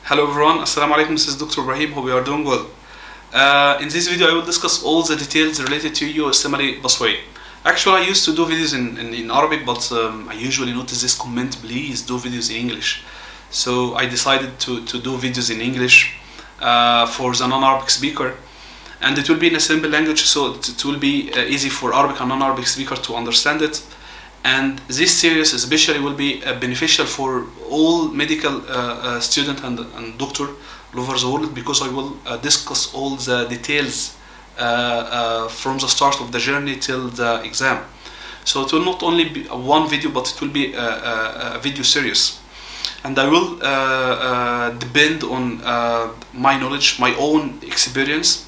Hello everyone, Assalamu alaikum, this is Dr. Ibrahim, hope you are doing well. In this video I will discuss all the details related to USMLE Pathway. Actually I used to do videos in Arabic, but I usually notice this comment, please do videos in English. So I decided to do videos in English for the non-Arabic speaker. And it will be in a simple language, so it will be easy for Arabic and non-Arabic speaker to understand it. And this series especially will be beneficial for all medical student and doctor all over the world, because I will discuss all the details from the start of the journey till the exam. So it will not only be one video, but it will be a video series. And I will depend on my knowledge, my own experience.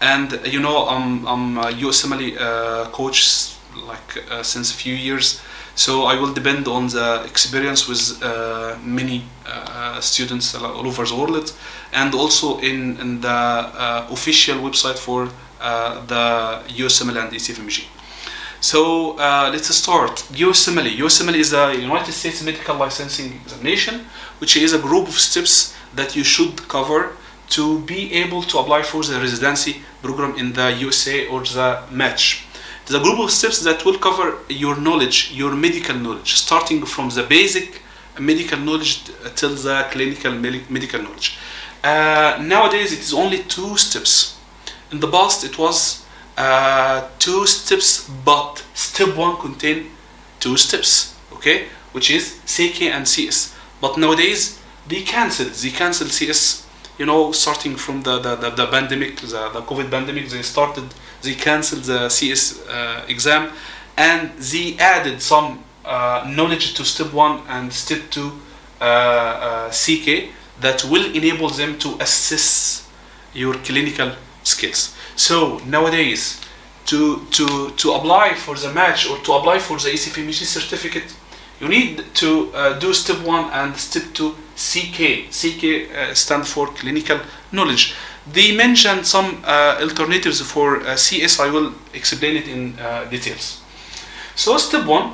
And you know, I'm a USMLE coach since a few years, so I will depend on the experience with many students all over the world, and also in the official website for the USMLE and ECFMG. So let's start. USMLE is the United States Medical Licensing Examination, which is a group of steps that you should cover to be able to apply for the residency program in the USA or the match. It's a group of steps that will cover your knowledge, your medical knowledge, starting from the basic medical knowledge till the clinical medical knowledge. Nowadays it is only 2 steps. In the past it was 2 steps, but step 1 contained 2 steps, okay, which is CK and CS. But nowadays they canceled CS. You know, starting from the pandemic, the COVID pandemic, they canceled the CS exam, and they added some knowledge to step 1 and step 2 CK that will enable them to assess your clinical skills. So nowadays, to apply for the match or to apply for the ECFMG certificate, you need to do step 1 and step 2 CK. CK stands for clinical knowledge. They mentioned some alternatives for CS. I will explain it in details. So step 1,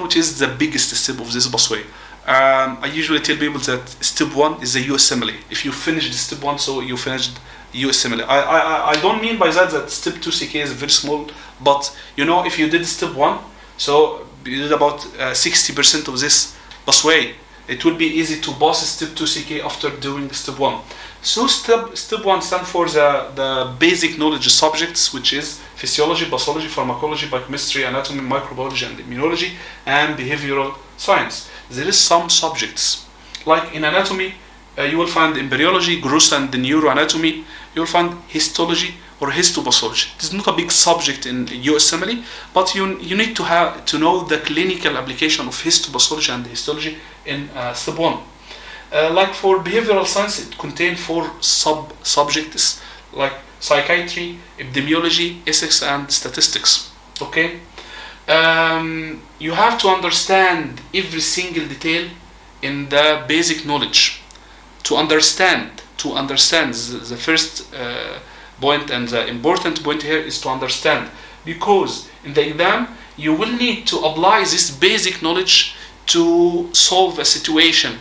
which is the biggest step of this pathway. I usually tell people that step 1 is the USMLE. If you finished step 1, so you finished USMLE. I don't mean by that step 2 CK is very small, but you know, if you did step 1, so you did about 60% of this pathway, it will be easy to pass step 2 CK after doing step 1. So step 1 stands for the basic knowledge subjects, which is physiology, pathology, pharmacology, biochemistry, anatomy, microbiology, and immunology, and behavioral science. There is some subjects, like in anatomy, you will find embryology, gross and neuroanatomy. You will find histology or histopathology. It is not a big subject in USMLE, but you need to know the clinical application of histopathology and histology in step 1. Like for behavioral science, it contains 4 subjects like psychiatry, epidemiology, ethics, and statistics. Okay, you have to understand every single detail in the basic knowledge. To understand the first point, and the important point here is to understand, because in the exam you will need to apply this basic knowledge to solve a situation.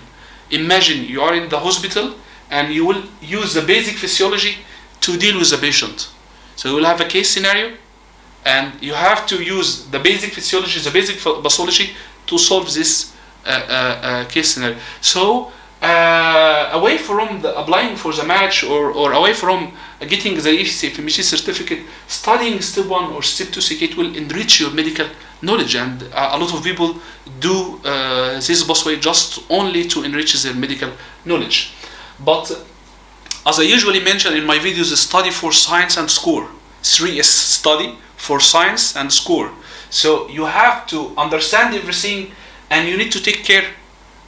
Imagine you are in the hospital and you will use the basic physiology to deal with the patient. So you will have a case scenario and you have to use the basic physiology, the basic pathology to solve this case scenario. So away from applying for the match or away from getting the ECFMG certificate, studying step 1 or step 2 CK will enrich your medical knowledge, and a lot of people do this pathway just only to enrich their medical knowledge. But as I usually mention in my videos, study for science and score. 3S, study for science and score. So you have to understand everything, and you need to take care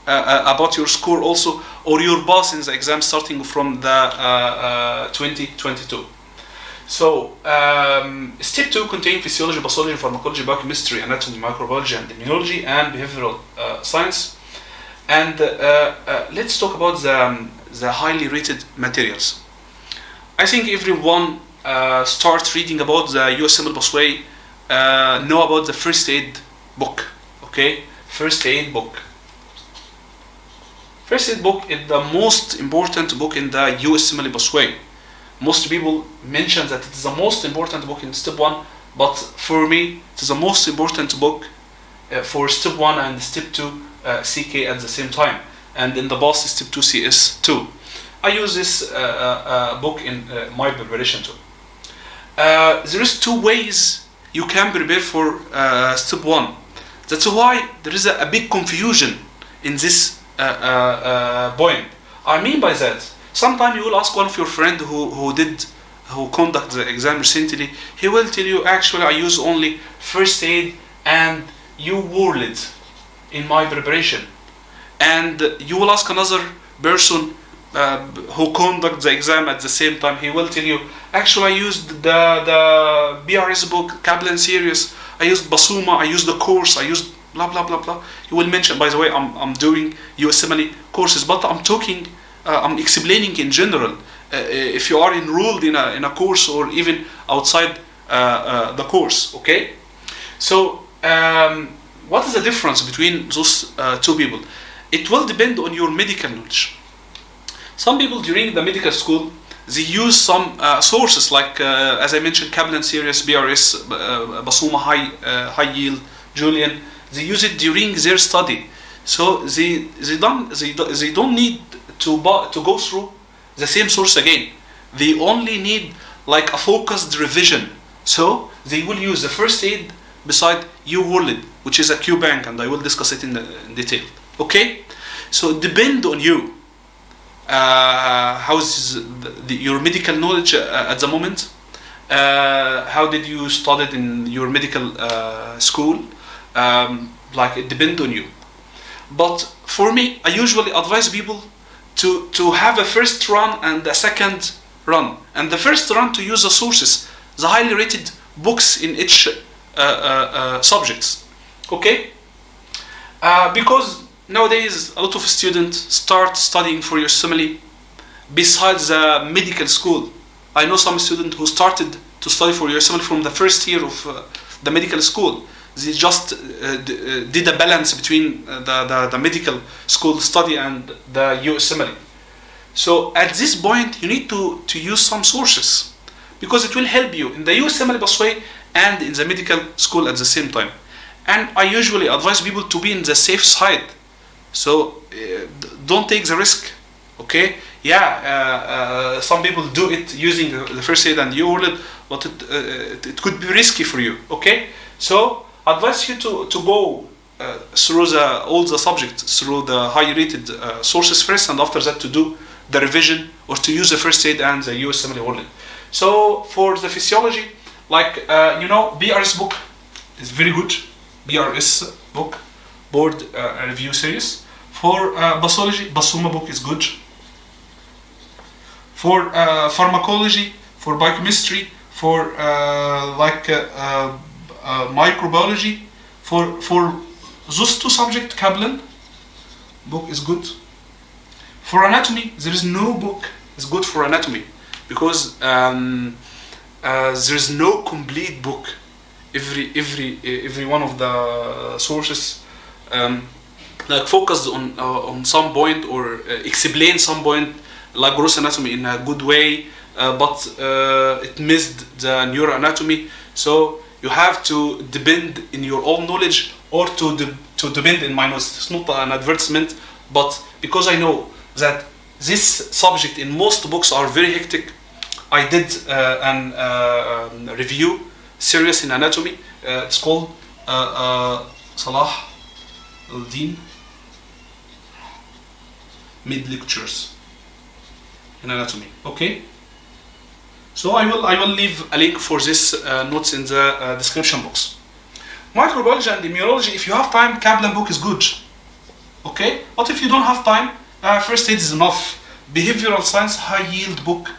about your score also, or your pass in the exam starting from the 2022. So step 2 contains physiology, pathology, pharmacology, biochemistry, anatomy, microbiology, and immunology, and behavioral science. And let's talk about the highly rated materials. I think everyone starts reading about the USMLE Pathway, know about the first aid book. Okay, first aid book. First aid book is the most important book in the USMLE Pathway. Most people mention that it is the most important book in step 1, but for me it is the most important book for step 1 and step 2 CK at the same time, and in the past step 2 CS too. I use this book in my preparation too. There is 2 ways you can prepare for step 1. That's why there is a big confusion in this point. I mean by that, sometimes you will ask one of your friend who conduct the exam recently. He will tell you, actually I use only first aid and UWorld in my preparation. And you will ask another person who conduct the exam at the same time. He will tell you, actually I used the BRS book, Kaplan series, I used Basuma, I used the course, I used blah blah blah blah. You will mention, by the way, I'm doing USMLE courses, but I'm explaining in general. If you are enrolled in a course or even outside the course, okay? So what is the difference between those 2 people? It will depend on your medical knowledge. Some people during the medical school, they use some sources like, as I mentioned, Kaplan series, BRS, Basuma high yield, Julian. They use it during their study, so they don't need to go through the same source again. They only need like a focused revision. So they will use the first aid beside UWorld, which is a Q bank, and I will discuss it in detail. Okay, so it depends on you. How is your medical knowledge at the moment? How did you study in your medical school? Like it depends on you. But for me, I usually advise people to have a first run and a second run. And the first run to use the sources, the highly rated books in each subjects. Okay? Because nowadays a lot of students start studying for USMLE besides the medical school. I know some students who started to study for USMLE from the first year of the medical school. They just did a balance between the medical school study and the USMLE. So at this point you need to use some sources, because it will help you in the USMLE Pathway and in the medical school at the same time. And I usually advise people to be in the safe side. So don't take the risk, okay? Yeah, some people do it using the first aid and UWorld, but it could be risky for you, okay? So advise you to go through all the subjects, through the high rated sources first, and after that to do the revision or to use the first aid and the USMLE World. So for the physiology, like BRS book is very good. BRS book, board review series. For pathology, Basuma book is good. For pharmacology, for biochemistry, for microbiology, for those 2 subjects, Kaplan book is good. For anatomy, there is no book is good for anatomy, because there is no complete book. Every one of the sources like focused on some point or explain some point, like gross anatomy in a good way, but it missed the neuroanatomy. So you have to depend in your own knowledge or to depend in my knowledge. It's not an advertisement, but because I know that this subject in most books are very hectic, I did an review series in anatomy. It's called Salah al-Din Mid Lectures in anatomy. Okay. So I will leave a link for this notes in the description box. Microbiology and immunology, if you have time, Kaplan book is good. Okay, but if you don't have time, first aid is enough. Behavioral science high yield book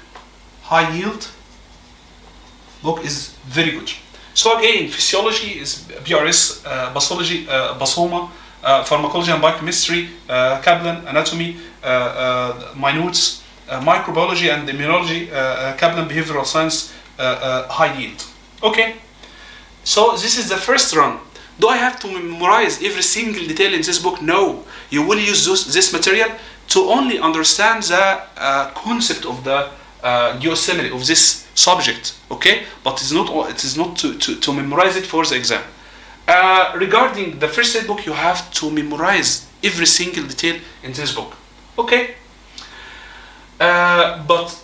is very good. So again, physiology is BRS, pathology, Basoma, pharmacology and biochemistry, Kaplan, anatomy, my notes, microbiology and immunology, Kaplan behavioral science, high yield. Okay, so this is the first run. Do I have to memorize every single detail in this book? No. You will use this material to only understand the concept of the USMLE of this subject, okay? But it is not to memorize it for the exam. Regarding the first aid book, you have to memorize every single detail in this book, okay? But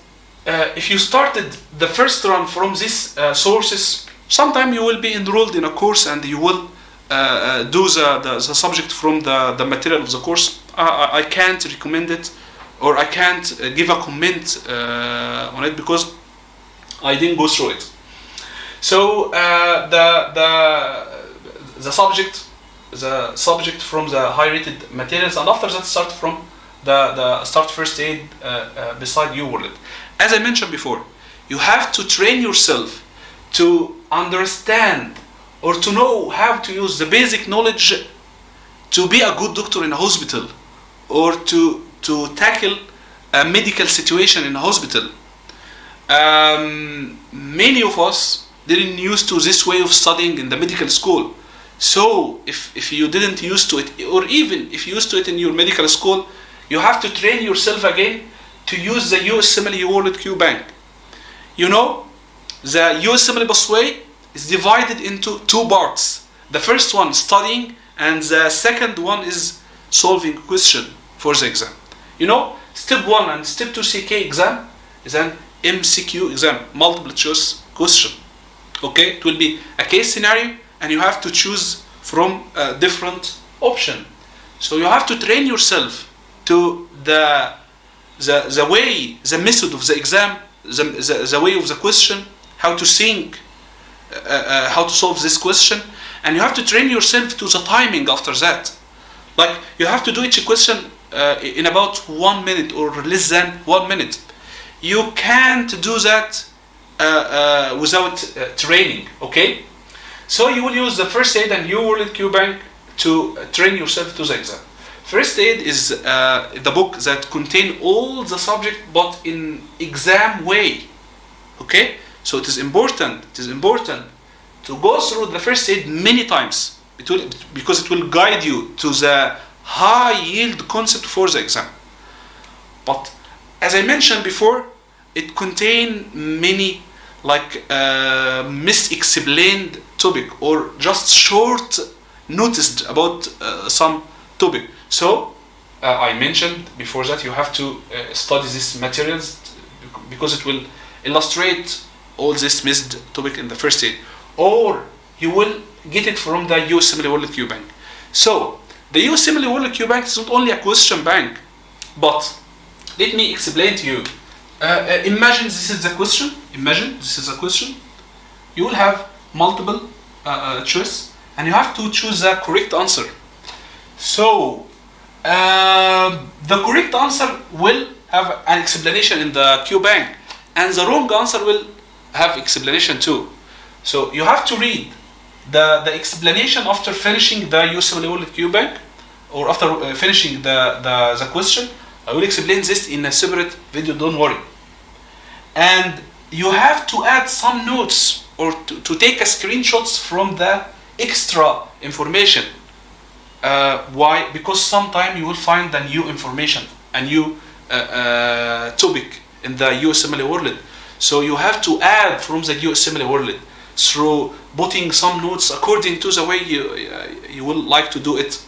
if you started the first run from these sources, sometime you will be enrolled in a course and you will do the subject from the material of the course. I can't recommend it, or I can't give a comment on it because I didn't go through it. So the subject from the high-rated materials, and after that start from the start first aid beside UWorld. As I mentioned before, you have to train yourself to understand or to know how to use the basic knowledge to be a good doctor in a hospital, or to tackle a medical situation in a hospital. Many of us didn't used to this way of studying in the medical school. So if you didn't used to it, or even if you used to it in your medical school, you have to train yourself again to use the USMLE World Q Bank. You know, the USMLE Pathway is divided into two parts. The first one studying, and the second one is solving question for the exam. You know, step 1 and step 2 CK exam is an MCQ exam, multiple choice question. Okay, it will be a case scenario and you have to choose from a different option. So you have to train yourself to the way, the method of the exam, the way of the question, how to think, how to solve this question, and you have to train yourself to the timing after that. Like, you have to do each question in about 1 minute or less than 1 minute. You can't do that without training, okay? So you will use the first aid and UWorld Q Bank to train yourself to the exam. First aid is the book that contain all the subject but in exam way, okay? So it is important to go through the first aid many times, because it will guide you to the high yield concept for the exam. But as I mentioned before, it contains many misexplained topic, or just short noticed about some topic. So I mentioned before that you have to study these materials because it will illustrate all this missed topic in the first aid, or you will get it from the USMLE World Q Bank. So the USMLE World Q Bank is not only a question bank, but let me explain to you. Imagine this is the question. Imagine this is a question. You will have multiple choice, and you have to choose the correct answer. So the correct answer will have an explanation in the Q Bank, and the wrong answer will have explanation too. So you have to read the explanation after finishing the USMLE World Q Bank, or after finishing the question. I will explain this in a separate video, don't worry. And you have to add some notes, or to take a screenshots from the extra information. Why? Because sometime you will find a new information, a new topic in the USMLE World. So you have to add from the USMLE World through putting some notes according to the way you will like to do it.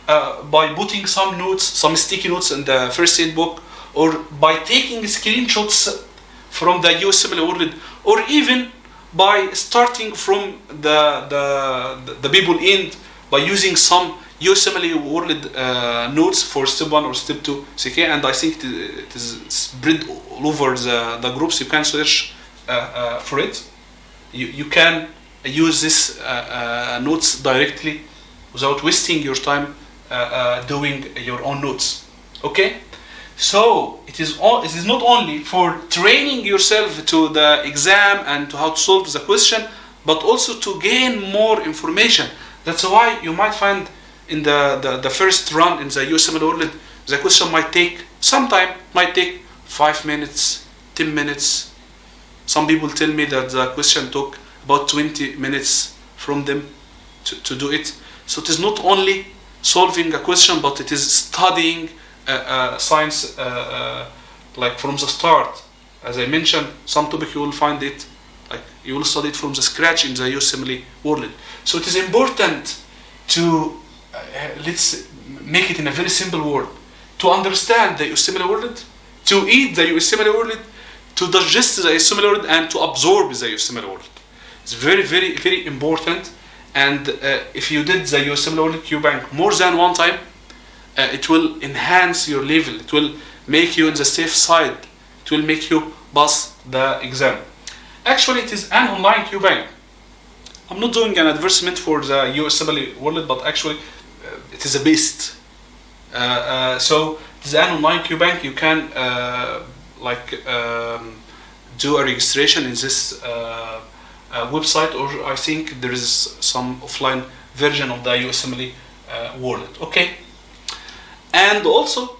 By putting some notes, some sticky notes in the first aid book, or by taking screenshots from the USMLE World, or even by starting from the people end by using some USMLE World notes for step 1 or step 2 CK, and I think it is spread all over the groups. You can search for it. You can use this notes directly without wasting your time doing your own notes. Okay, so it is not only for training yourself to the exam and to how to solve the question, but also to gain more information. That's why you might find in the first run in the USMLE World, the question might take 5 minutes, 10 minutes. Some people tell me that the question took about 20 minutes from them to do it. So it is not only solving a question, but it is studying science like from the start. As I mentioned, some topic you will find it, like you will study it from the scratch in the USMLE world. So it is important to, let's make it in a very simple word, to understand the USMLE world, to eat the USMLE world, to digest the USMLE world, and to absorb the USMLE world. It's very, very, very important. And if you did the USMLE World QBank more than one time, it will enhance your level. It will make you on the safe side. It will make you pass the exam. Actually, it is an online QBank. I'm not doing an advertisement for the USMLE World, but actually, it is the best. So it is an online QBank. You can do a registration in this website, or I think there is some offline version of the USMLE World. Okay. And also,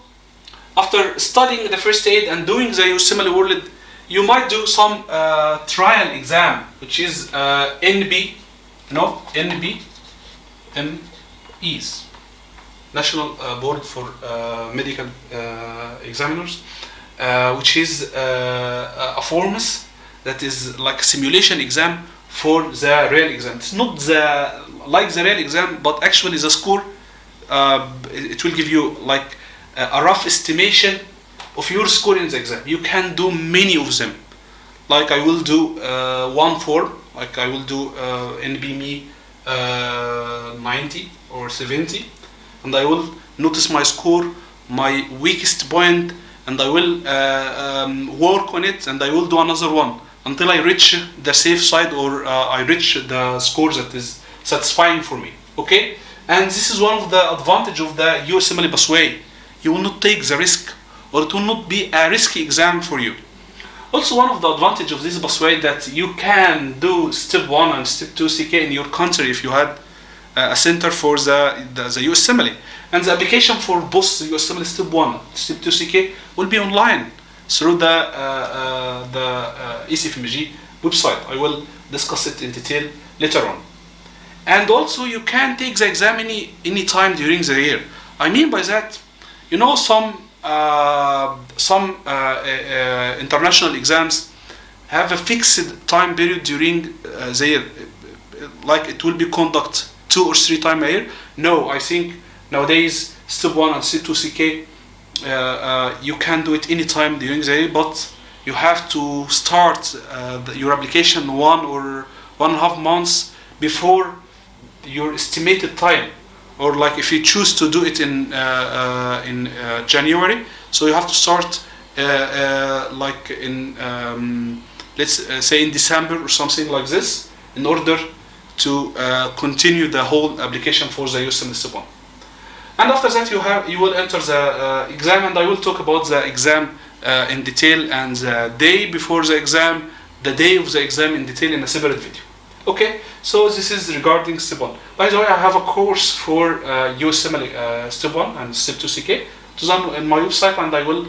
after studying the first aid and doing the USMLE World, you might do some trial exam, which is NBMEs, National Board for Medical Examiners, which is a forms that is like simulation exam for the real exam. It's not like the real exam, but actually the score, it will give you like a rough estimation of your score in the exam. You can do many of them. Like I will do one form, like I will do NBME 90 or 70, and I will notice my score, my weakest point, and I will work on it, and I will do another one until I reach the safe side, or I reach the score that is satisfying for me. Okay? And this is one of the advantage of the USMLE Pathway. You will not take the risk, or it will not be a risky exam for you. Also, one of the advantage of this pathway that you can do step 1 and step 2 CK in your country if you had a center for the USMLE. And the application for both the USMLE step 1 step 2 CK will be online through the ECFMG website. I will discuss it in detail later on. And also, you can take the exam any time during the year. I mean by that, you know, some international exams have a fixed time period during the year, like it will be conducted 2 or 3 times a year. No, I think nowadays step 1 and step 2 CK, you can do it any time during the year, but you have to start your application 1 or 1.5 months before your estimated time. Or like if you choose to do it in January, so you have to start like in let's say in December or something like this, in order to continue the whole application for the USMLE Step 1. And after that, you will enter the exam, and I will talk about the exam in detail, and the day before the exam, the day of the exam in detail in a separate video. Okay, so this is regarding Step 1. By the way, I have a course for USMLE Step 1 and Step 2 CK. It is on my website, and I will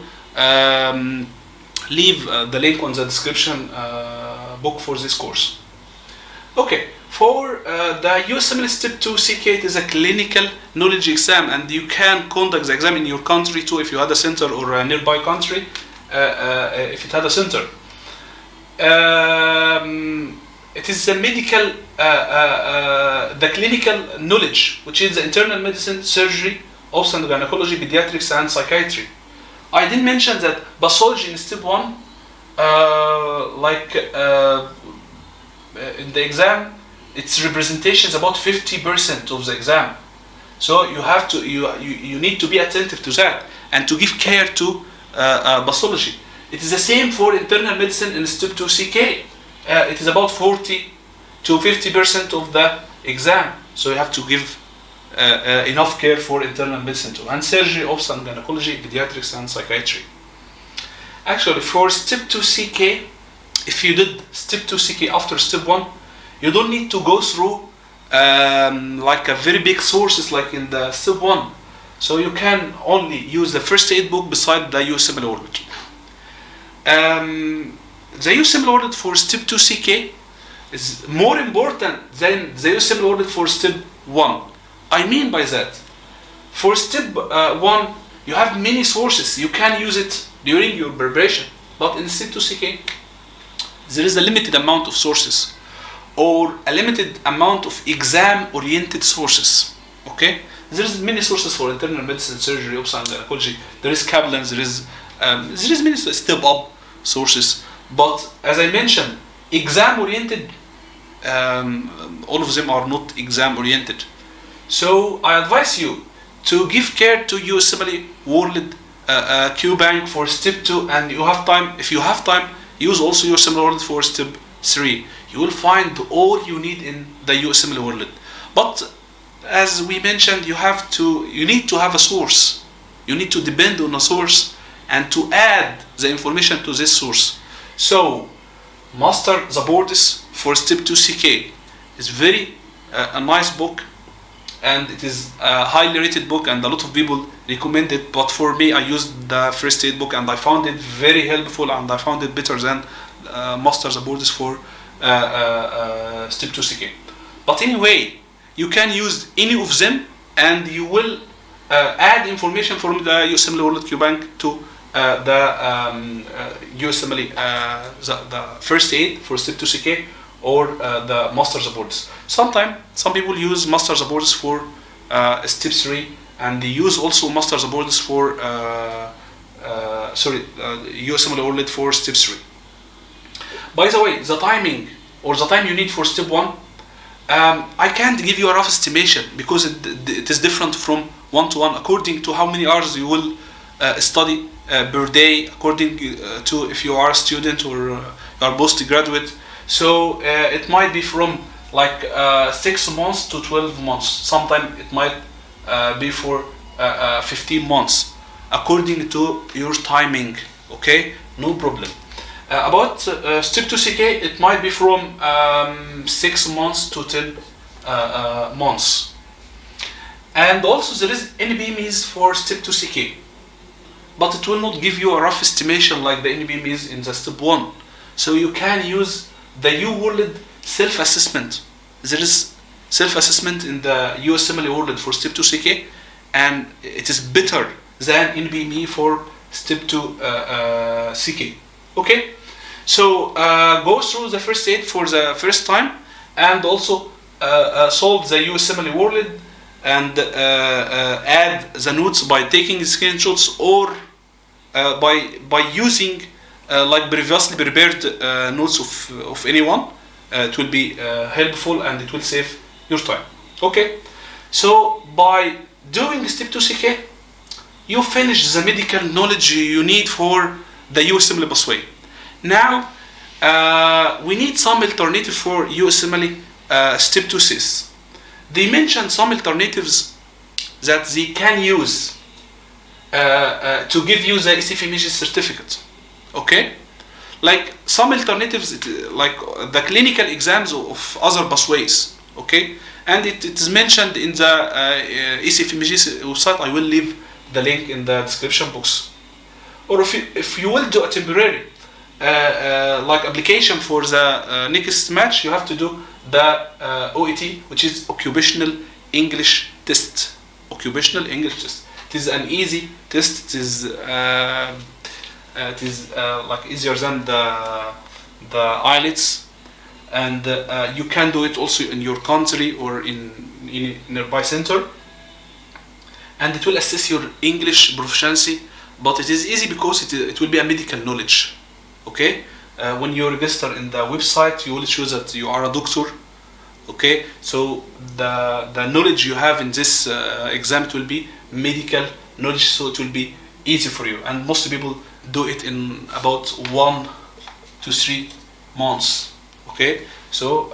leave the link on the description book for this course. Okay, for the USMLE Step 2 CK, it is a clinical knowledge exam, and you can conduct the exam in your country too if you had a center, or a nearby country if it had a center. It is the medical, the clinical knowledge, which is the internal medicine, surgery, obstetrics and gynecology, pediatrics, and psychiatry. I didn't mention that pathology in Step 1, in the exam, its representation is about 50% of the exam. So you have to, you need to be attentive to that and to give care to pathology. It is the same for internal medicine in Step 2 CK. It is about 40 to 50% of the exam. So you have to give enough care for internal medicine too. And surgery, obstetrics and gynecology, pediatrics, and psychiatry. Actually, for Step 2 CK, if you did Step 2 CK after Step 1, you don't need to go through like a very big sources like in the Step 1. So you can only use the first aid book beside the USMLE World. The USMLE World for Step 2 CK is more important than the USMLE World for Step 1. I mean by that, for Step 1, you have many sources. You can use it during your preparation. But in Step 2 CK, there is a limited amount of sources, or a limited amount of exam-oriented sources. Okay? There is many sources for internal medicine, surgery, obstetrics and gynecology. There is Kaplan, there is many step up sources. But as I mentioned, exam-oriented, all of them are not exam-oriented. So I advise you to give care to USMLE World Q Bank for Step 2, and you have time. If you have time, use also USMLE World for Step 3. You will find all you need in the USMLE World. But as we mentioned, you need to have a source. You need to depend on a source and to add the information to this source. So, Master the Boards for Step 2 CK is very a nice book, and it is a highly rated book, and a lot of people recommend it. But for me, I used the first aid book, and I found it very helpful, and I found it better than Master the Boards for Step 2 CK. But anyway, you can use any of them, and you will add information from the USMLE World Q Bank to the USMLE, the first aid for Step 2 CK, or the Master the Boards. Sometimes some people use Master the Boards for Step 3, and they use also Master the Boards for USMLE World for Step 3. By the way, the timing or the time you need for Step 1, I can't give you a rough estimation, because it is different from one to one, according to how many hours you will study per day, according to if you are a student or you are postgraduate. So it might be from like 6 months to 12 months. Sometimes it might be for 15 months, according to your timing. Okay, no problem. About Step 2 CK, it might be from 6 months to 10 months. And also there is NBMEs for Step 2 CK, but it will not give you a rough estimation like the NBMEs in the Step 1. So you can use the UWorld self-assessment. There is self-assessment in the USMLE World for Step 2 CK, and it is better than NBME for Step 2 CK. Okay, so go through the first aid for the first time, and also solve the USMLE World, and add the notes by taking screenshots, or by using like previously prepared notes of anyone. It will be helpful, and it will save your time. Okay, so by doing Step 2 CK, you finish the medical knowledge you need for the USMLE Pathway. Now we need some alternative for USMLE Step 2 CIS. They mentioned some alternatives that they can use to give you the ECFMG certificate. Okay, like some alternatives, like the clinical exams of other pathways. Okay, and it is mentioned in the ECFMG website. I will leave the link in the description box. Or if you will do a temporary like application for the next match, you have to do the OET, which is Occupational English Test. Occupational English Test. It is an easy test. It is like easier than the IELTS, and you can do it also in your country or in nearby center, and it will assess your English proficiency. But it is easy because it will be a medical knowledge. Okay, when you register in the website, you will choose that you are a doctor. Okay, so the knowledge you have in this exam, it will be medical knowledge, so it will be easy for you. And most people do it in about 1 to 3 months. Okay, so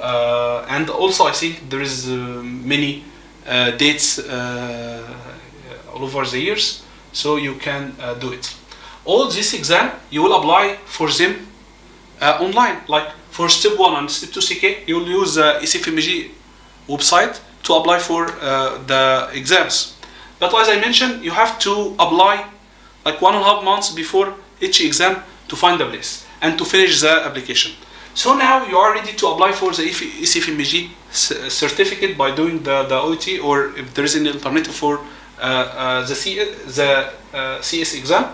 and also I think there is many dates all over the years, so you can do it. All this exam you will apply for them online. Like for Step 1 and Step 2 CK, you will use the ECFMG website to apply for the exams. But as I mentioned, you have to apply like 1.5 months before each exam to find a place and to finish the application. So now you are ready to apply for the ECFMG certificate by doing the OET, or if there is an alternative for the CS exam,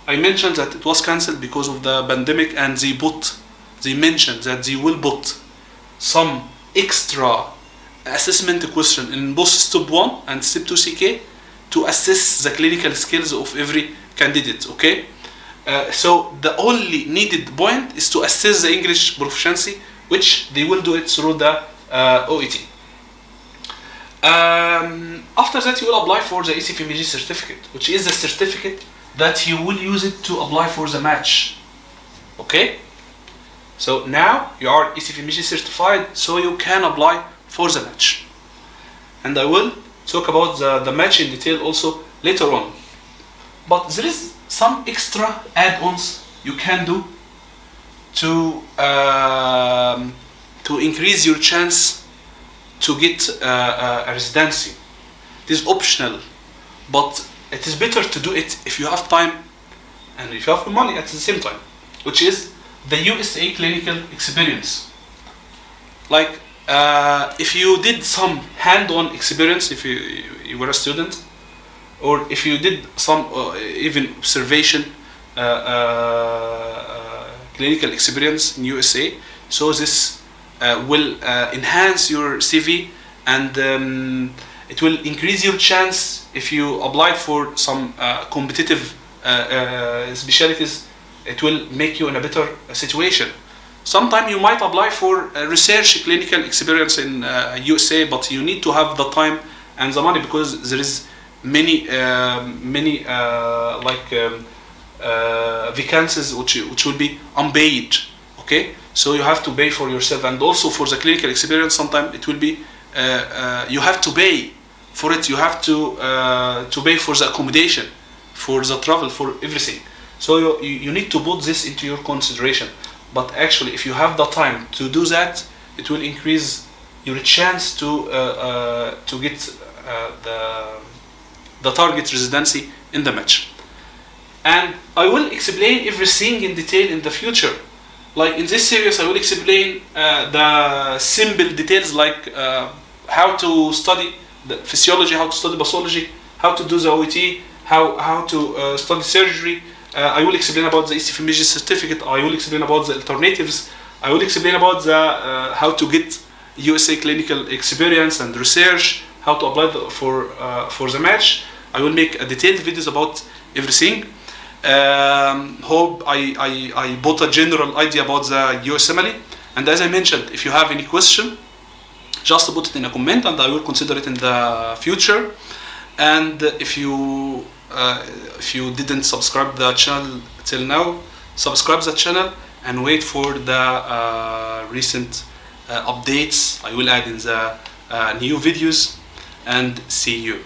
I mentioned that it was cancelled because of the pandemic, and they mentioned that they will put some extra assessment question in both step 1 and step 2 CK to assess the clinical skills of every candidate. Okay, so the only needed point is to assess the English proficiency, which they will do it through the OET. After that, you will apply for the ECFMG certificate, which is the certificate that you will use it to apply for the match. Okay, so now you are ECFMG certified, so you can apply for the match, and I will talk about the match in detail also later on. But there is some extra add-ons you can do to increase your chance to get a residency. It is optional, but it is better to do it if you have time and if you have money at the same time, which is the USA clinical experience. Like if you did some hand-on experience, if you were a student, or if you did some even observation clinical experience in USA, so this will enhance your CV, and it will increase your chance if you apply for some competitive specialties. It will make you in a better situation. Sometimes you might apply for research clinical experience in USA, but you need to have the time and the money, because there is many vacancies which will be unpaid. Okay, so you have to pay for yourself, and also for the clinical experience sometimes it will be you have to pay for it. You have to pay for the accommodation, for the travel, for everything. So you need to put this into your consideration. But actually, if you have the time to do that, it will increase your chance to get the target residency in the match. And I will explain everything in detail in the future. Like in this series, I will explain the simple details, like how to study the physiology, how to study pathology, how to do the OET, how to study surgery. I will explain about the ECFMG certificate. I will explain about the alternatives. I will explain about the how to get USA clinical experience and research, how to apply for the match. I will make a detailed videos about everything. Hope I bought a general idea about the USMLE. And as I mentioned, if you have any question, just put it in a comment and I will consider it in the future. And if you didn't subscribe the channel till now, subscribe the channel and wait for the recent updates I will add in the new videos, and see you.